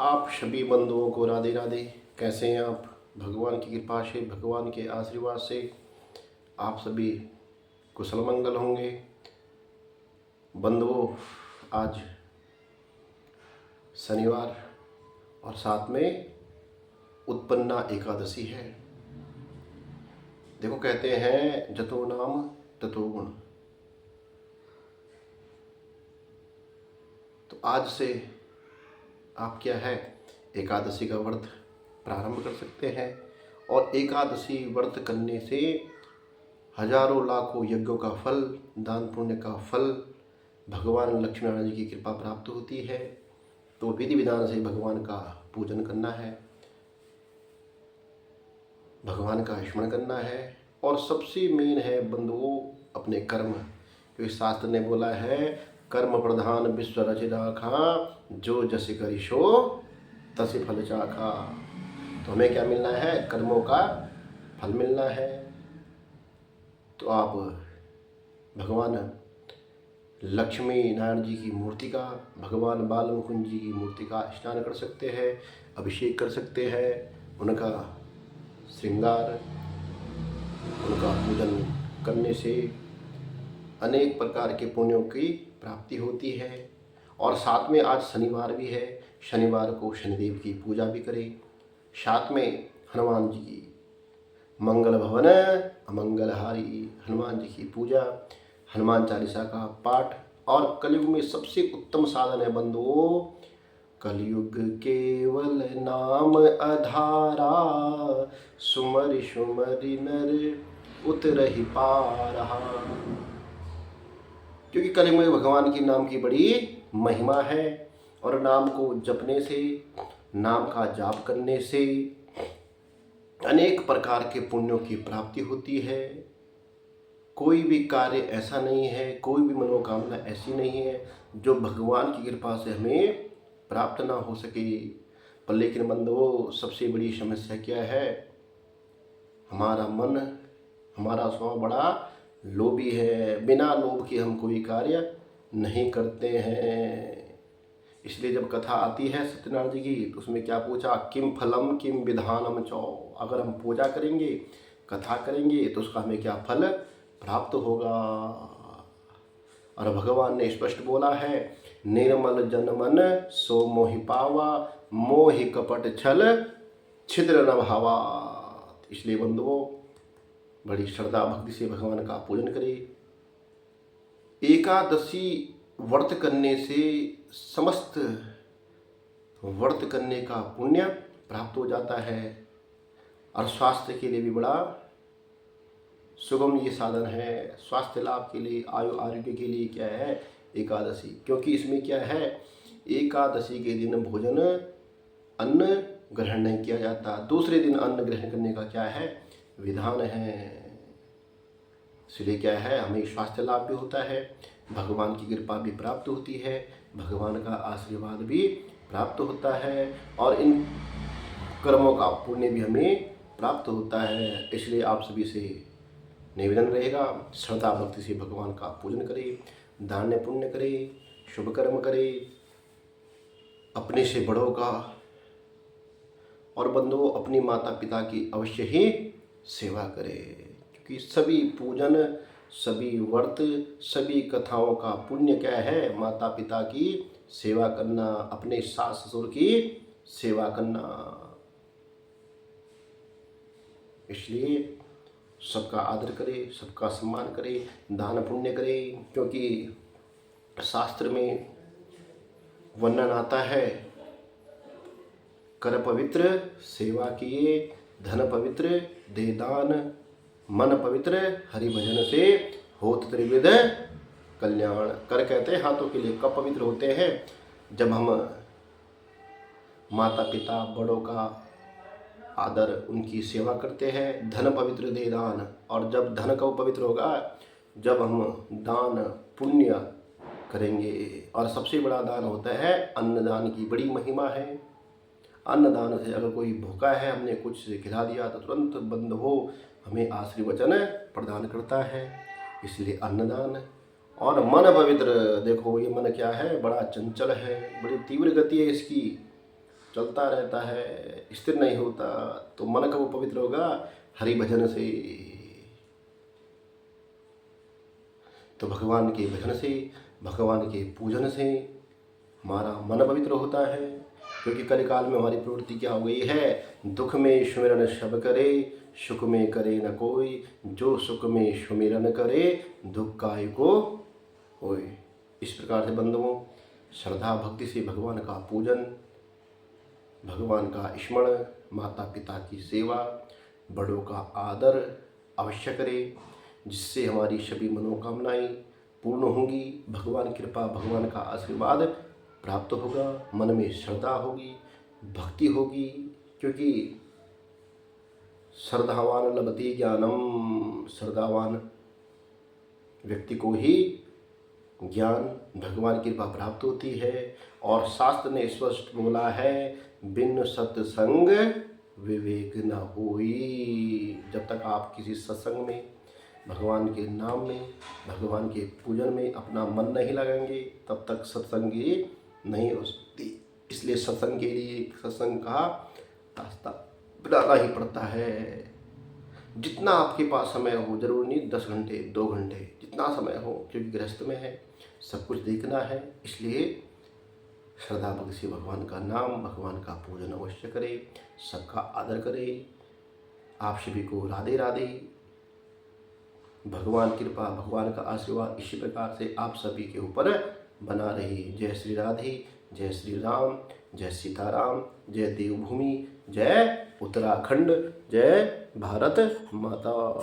आप सभी बंधुओं को राधे राधे। कैसे हैं आप? भगवान की कृपा से, भगवान के आशीर्वाद से आप सभी कुशल मंगल होंगे। बंधुओं, आज शनिवार और साथ में उत्पन्ना एकादशी है। देखो, कहते हैं जतो नाम ततो गुण। तो आज से आप क्या है, एकादशी का व्रत प्रारंभ कर सकते हैं। और एकादशी व्रत करने से हजारों लाखों यज्ञों का फल, दान पुण्य का फल, भगवान लक्ष्मी नारायण जी की कृपा प्राप्त होती है। तो विधि विधान से भगवान का पूजन करना है, भगवान का स्मरण करना है। और सबसे मेन है बंधुओं, अपने कर्म। क्योंकि शास्त्र ने बोला है, कर्म प्रधान विश्व रच राखा, जो जस करिशो तस फल चाखा। तो हमें क्या मिलना है? कर्मों का फल मिलना है। तो आप भगवान लक्ष्मी नारायण जी की मूर्ति का, भगवान बाल मुकुंद जी की मूर्ति का स्नान कर सकते हैं, अभिषेक कर सकते हैं, उनका श्रृंगार, उनका पूजन करने से अनेक प्रकार के पुण्यों की प्राप्ति होती है। और साथ में आज शनिवार भी है, शनिवार को शनिदेव की पूजा भी करें। साथ में हनुमान जी की मंगल भवन अमंगलहारी हनुमान जी की पूजा, हनुमान चालीसा का पाठ। और कलयुग में सबसे उत्तम साधन है बंधुओं, कलयुग केवल नाम आधारा, सुमरि सुमरि नर उतरहि पारा। क्योंकि कलयुग में भगवान के नाम की बड़ी महिमा है। और नाम को जपने से, नाम का जाप करने से अनेक प्रकार के पुण्यों की प्राप्ति होती है। कोई भी कार्य ऐसा नहीं है, कोई भी मनोकामना ऐसी नहीं है जो भगवान की कृपा से हमें प्राप्त ना हो सके। पर लेकिन बंधुओं, सबसे बड़ी समस्या क्या है? हमारा मन, हमारा स्वभाव बड़ा लोभी है। बिना लोभ के हम कोई कार्य नहीं करते हैं। इसलिए जब कथा आती है सत्यनारायण जी की, तो उसमें क्या पूछा? किम फलम किम विधानम चौ। अगर हम पूजा करेंगे, कथा करेंगे, तो उसका हमें क्या फल प्राप्त होगा? और भगवान ने स्पष्ट बोला है, निर्मल जन मन सो मोहि पावा, मोहि कपट छल छिद्र न भावा। इसलिए बंधुओं, बड़ी श्रद्धा भक्ति से भगवान का पूजन करें। एकादशी व्रत करने से समस्त व्रत करने का पुण्य प्राप्त हो जाता है। और स्वास्थ्य के लिए भी बड़ा सुगम ये साधन है। स्वास्थ्य लाभ के लिए, आयु आरोग्य के लिए क्या है? एकादशी। क्योंकि इसमें क्या है, एकादशी के दिन भोजन, अन्न ग्रहण नहीं किया जाता। दूसरे दिन अन्न ग्रहण करने का क्या है? विधान है। इसलिए क्या है, हमें स्वास्थ्य लाभ भी होता है, भगवान की कृपा भी प्राप्त होती है, भगवान का आशीर्वाद भी प्राप्त होता है, और इन कर्मों का पुण्य भी हमें प्राप्त होता है। इसलिए आप सभी से निवेदन रहेगा, श्रद्धा भक्ति से भगवान का पूजन करें, दान पुण्य करें, शुभ कर्म करें, अपने से बड़ों का और बंधुओं अपनी माता पिता की अवश्य ही सेवा करें। क्योंकि सभी पूजन, सभी व्रत, सभी कथाओं का पुण्य क्या है? माता पिता की सेवा करना, अपने सास ससुर की सेवा करना। इसलिए सबका आदर करें, सबका सम्मान करें, दान पुण्य करें। क्योंकि शास्त्र में वर्णन आता है, कर पवित्र सेवा किए, धन पवित्र दे दान, मन पवित्र हरि भजन से होत त्रिविध कल्याण। कर कहते हैं हाथों के लिए। कब पवित्र होते हैं? जब हम माता पिता बड़ों का आदर, उनकी सेवा करते हैं। धन पवित्र दे दान, और जब धन कब पवित्र होगा? जब हम दान पुण्य करेंगे। और सबसे बड़ा दान होता है अन्नदान की बड़ी महिमा है। अन्नदान से अगर कोई भूखा है, हमने कुछ खिला दिया, तो तुरंत बंद हो हमें आशीर्वचन प्रदान करता है। इसलिए अन्नदान। और मन पवित्र, देखो ये मन क्या है? बड़ा चंचल है, बड़ी तीव्र गति है इसकी। चलता रहता है, स्थिर नहीं होता, तो मन कब पवित्र होगा? हरि भजन से। तो भगवान के भजन से, भगवान के पूजन से हमारा मन पवित्र होता है। क्योंकि कलिकाल में हमारी प्रवृत्ति क्या हो गई है? दुख में सुमिरन सब करे, सुख में करे न कोई, जो सुख में सुमिरन करे, दुख काय को होय। इस प्रकार से बंधुओं, श्रद्धा भक्ति से भगवान का पूजन, भगवान का स्मरण, माता पिता की सेवा, बड़ों का आदर अवश्य करें, जिससे हमारी सभी मनोकामनाएं पूर्ण होंगी। भगवान कृपा, भगवान का आशीर्वाद प्राप्त होगा, मन में श्रद्धा होगी, भक्ति होगी। क्योंकि श्रद्धावान लभते ज्ञानम, श्रद्धावान व्यक्ति को ही ज्ञान, भगवान की कृपा प्राप्त होती है। और शास्त्र ने स्पष्ट बोला है, बिन सत्संग विवेक न होई। जब तक आप किसी सत्संग में, भगवान के नाम में, भगवान के पूजन में अपना मन नहीं लगाएंगे, तब तक सत्संग नहीं हो सकती। इसलिए सत्संग के लिए सत्संग का रास्ता बनाना ही पड़ता है। जितना आपके पास समय हो, जरूर नहीं 10 घंटे 2 घंटे, जितना समय हो, क्योंकि गृहस्थ में है, सब कुछ देखना है। इसलिए श्रद्धा भक्ति से भगवान का नाम, भगवान का पूजन अवश्य करें, सबका आदर करें। आप सभी को राधे राधे। भगवान की कृपा, भगवान का आशीर्वाद इसी प्रकार से आप सभी के ऊपर बना रही। जय श्री राधे, जय श्री राम, जय सीताराम, जय देवभूमि, जय उत्तराखंड, जय भारत माता।